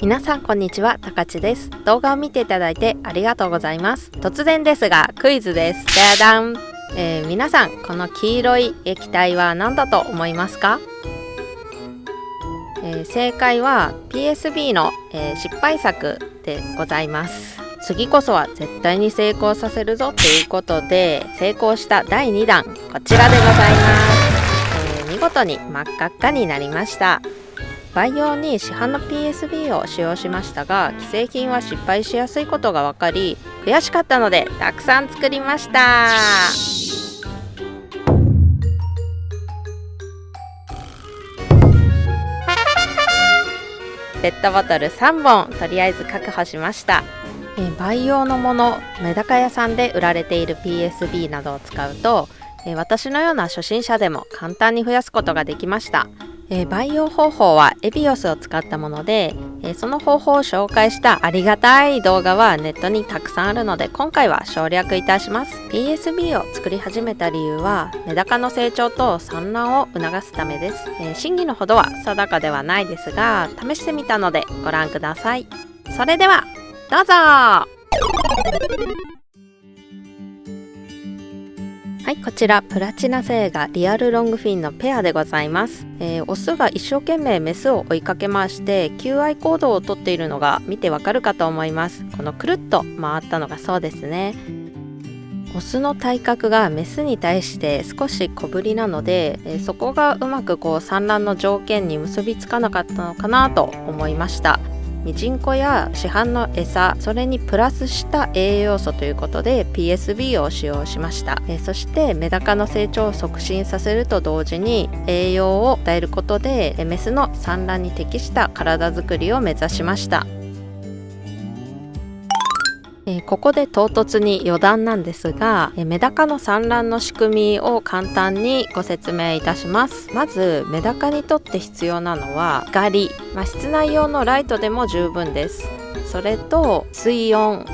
皆さんこんにちは、たかちです。動画を見ていただいてありがとうございます。突然ですがクイズです。ダダン、皆さんこの黄色い液体は何だと思いますか？正解は PSB の、失敗作でございます。次こそは絶対に成功させるぞということで成功した第2弾、こちらでございます。見事に真っ赤っかになりました。培養に市販の PSB を使用しましたが、既製品は失敗しやすいことが分かり悔しかったのでたくさん作りました。ペットボトル3本とりあえず確保しました。培養のもの、メダカ屋さんで売られている PSB などを使うと、私のような初心者でも簡単に増やすことができました。培養方法はエビオスを使ったもので、その方法を紹介したありがたい動画はネットにたくさんあるので今回は省略いたします。 PSB を作り始めた理由はメダカの成長と産卵を促すためです。真偽のほどは定かではないですが試してみたのでご覧ください。それではどうぞ。はい、こちらプラチナ星がリアルロングフィンのペアでございます。オスが一生懸命メスを追いかけ回して求愛行動をとっているのが見てわかるかと思います。このくるっと回ったのがそうですね。オスの体格がメスに対して少し小ぶりなので、そこがうまく産卵の条件に結びつかなかったのかなと思いました。ミジンコや市販の餌、それにプラスした栄養素ということで PSB を使用しました。そしてメダカの成長を促進させると同時に栄養を与えることでメスの産卵に適した体づくりを目指しました。ここで唐突に余談なんですが、メダカの産卵の仕組みを簡単にご説明いたします。まずメダカにとって必要なのは光、室内用のライトでも十分です。それと水温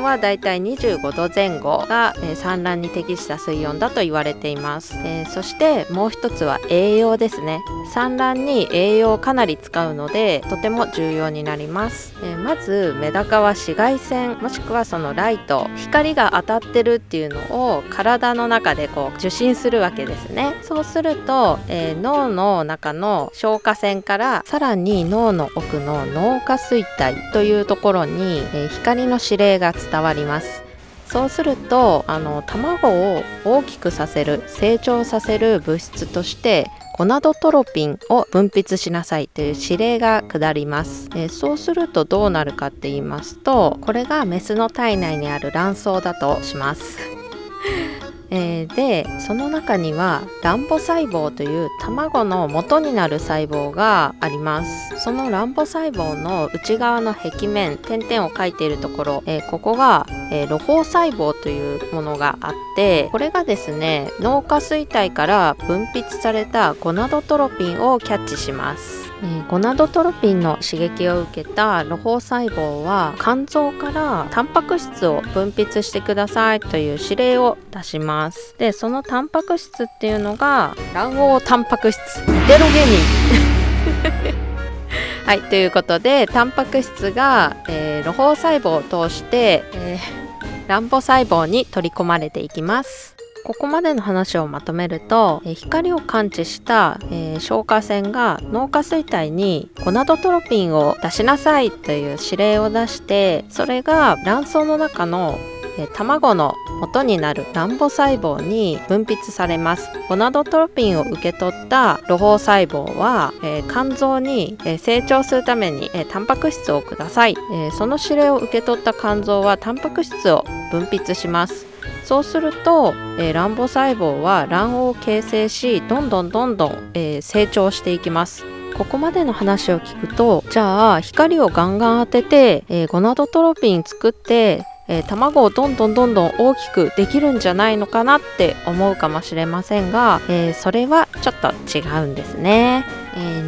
はだいたい25度前後が、産卵に適した水温だと言われています。そしてもう一つは栄養ですね。産卵に栄養をかなり使うのでとても重要になります。まずメダカは紫外線もしくはそのライト、光が当たってるっていうのを体の中で受信するわけですね。そうすると、脳の中の消化腺からさらに脳の奥の脳下垂体というところに、光の指令が伝わります。そうすると卵を大きくさせる、成長させる物質としてゴナドトロピンを分泌しなさいという指令が下ります。そうするとどうなるかって言いますと、これがメスの体内にある卵巣だとします。でその中には卵母細胞という卵の元になる細胞があります。その卵母細胞の内側の壁面、点々を書いているところ、ここが、露胞細胞というものがあって、これがですね脳下垂体から分泌されたゴナドトロピンをキャッチします。ゴナドトロピンの刺激を受けた露胞細胞は肝臓からタンパク質を分泌してくださいという指令を出します。でそのタンパク質っていうのが卵黄タンパク質ヘテロゲニーはい、ということでタンパク質が、露胞細胞を通して、卵母細胞に取り込まれていきます。ここまでの話をまとめると、光を感知した、消化腺が脳下垂体にゴナドトロピンを出しなさいという指令を出して、それが卵巣の中の卵の元になる卵母細胞に分泌されます。ゴナドトロピンを受け取った露胞細胞は、肝臓に、成長するために、タンパク質をください。その指令を受け取った肝臓はタンパク質を分泌します。そうすると、卵母細胞は卵黄を形成しどんどん、成長していきます。ここまでの話を聞くと、じゃあ光をガンガン当てて、ゴナドトロピン作って卵をどんどん大きくできるんじゃないのかなって思うかもしれませんが、それはちょっと違うんですね。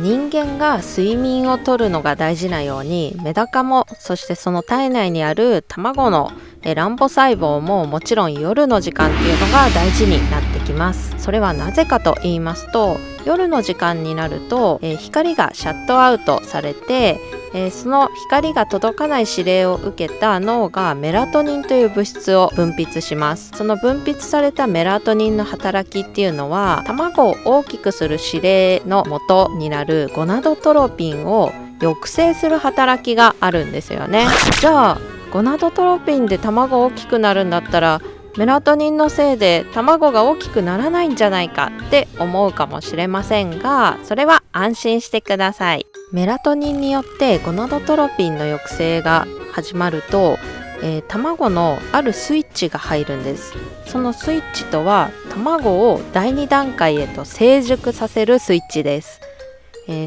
人間が睡眠をとるのが大事なようにメダカも、そしてその体内にある卵の卵母細胞ももちろん夜の時間っていうのが大事になってきます。それはなぜかと言いますと、夜の時間になると、光がシャットアウトされて、その光が届かない指令を受けた脳がメラトニンという物質を分泌します。その分泌されたメラトニンの働きっていうのは、卵を大きくする指令の元になるゴナドトロピンを抑制する働きがあるんですよね。じゃあゴナドトロピンで卵大きくなるんだったら、メラトニンのせいで卵が大きくならないんじゃないかって思うかもしれませんが、それは安心してください。メラトニンによってゴナドトロピンの抑制が始まると、卵のあるスイッチが入るんです。そのスイッチとは、卵を第2段階へと成熟させるスイッチです。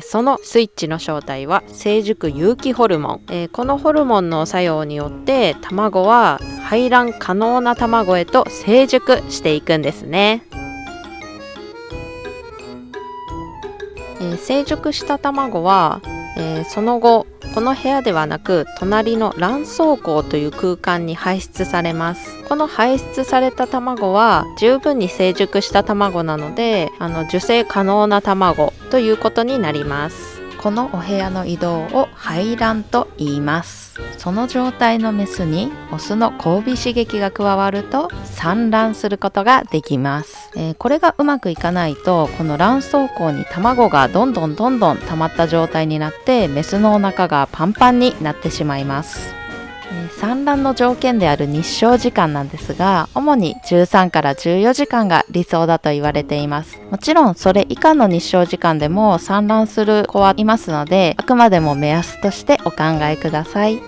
そのスイッチの正体は成熟有機ホルモン、このホルモンの作用によって卵は排卵可能な卵へと成熟していくんですね。成熟した卵は、その後この部屋ではなく隣の卵巣孔という空間に排出されます。この排出された卵は十分に成熟した卵なので、受精可能な卵ということになります。このお部屋の移動を排卵と言います。その状態のメスにオスの交尾刺激が加わると産卵することができます。これがうまくいかないと、この卵巣孔に卵がどんどん溜まった状態になって、メスのお腹がパンパンになってしまいます。産卵の条件である日照時間なんですが、主に13から14時間が理想だと言われています。もちろんそれ以下の日照時間でも産卵する子はいますので、あくまでも目安としてお考えください。